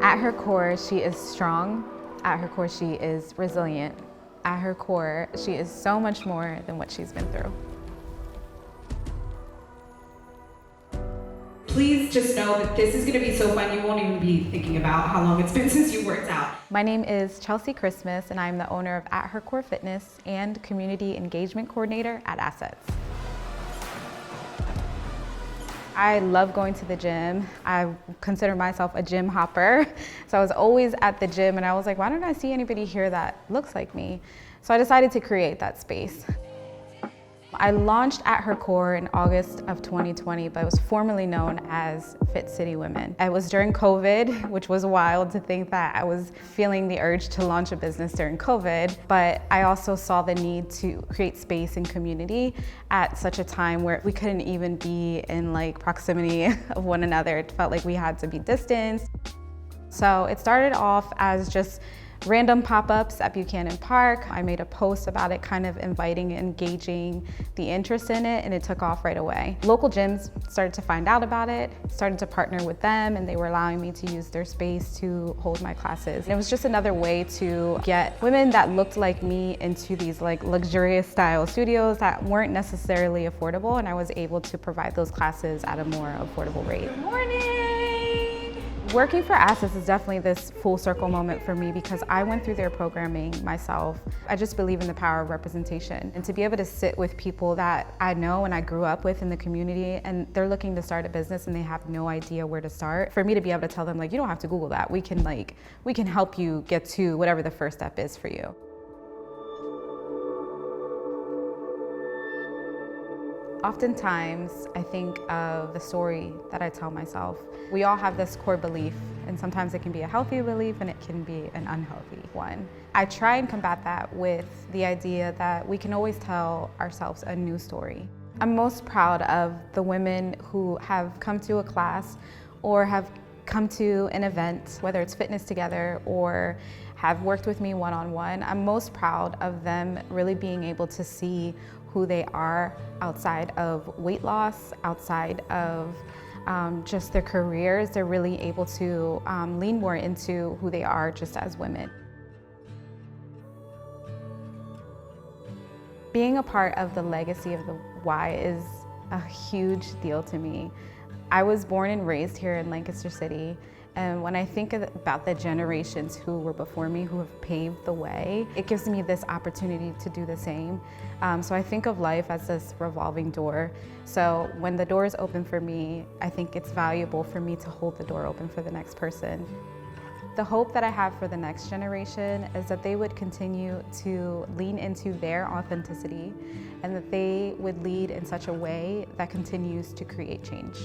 At her core, she is strong. At her core, she is resilient. At her core, she is so much more than what she's been through. Please just know that this is going to be so fun. You won't even be thinking about how long it's been since you worked out. My name is Chelsea Christmas, and I'm the owner of At Her Core Fitness and Community Engagement Coordinator at Assets. I love going to the gym. I consider myself a gym hopper. So I was always at the gym and I was like, why don't I see anybody here that looks like me? So I decided to create that space. I launched At Her Core in August of 2020, but it was formerly known as Fit City Women. It was during COVID, which was wild to think that I was feeling the urge to launch a business during COVID, but I also saw the need to create space and community at such a time where we couldn't even be in proximity of one another. It felt like we had to be distanced. So it started off as just random pop-ups at Buchanan Park. I made a post about it, kind of inviting, engaging the interest in it, and it took off right away. Local gyms started to find out about it, started to partner with them, and they were allowing me to use their space to hold my classes. And it was just another way to get women that looked like me into these luxurious style studios that weren't necessarily affordable, and I was able to provide those classes at a more affordable rate. Good morning! Working for Assets is definitely this full circle moment for me because I went through their programming myself. I just believe in the power of representation, and to be able to sit with people that I know and I grew up with in the community, and they're looking to start a business and they have no idea where to start. For me to be able to tell them, you don't have to Google that. We can help you get to whatever the first step is for you. Oftentimes, I think of the story that I tell myself. We all have this core belief, and sometimes it can be a healthy belief and it can be an unhealthy one. I try and combat that with the idea that we can always tell ourselves a new story. I'm most proud of the women who have come to a class or have come to an event, whether it's Fitness Together or have worked with me one-on-one. I'm most proud of them really being able to see who they are outside of weight loss, outside of just their careers. They're really able to lean more into who they are just as women. Being a part of the legacy of the Y is a huge deal to me. I was born and raised here in Lancaster City, and when I think about the generations who were before me, who have paved the way, it gives me this opportunity to do the same. So I think of life as this revolving door. So when the door is open for me, I think it's valuable for me to hold the door open for the next person. The hope that I have for the next generation is that they would continue to lean into their authenticity and that they would lead in such a way that continues to create change.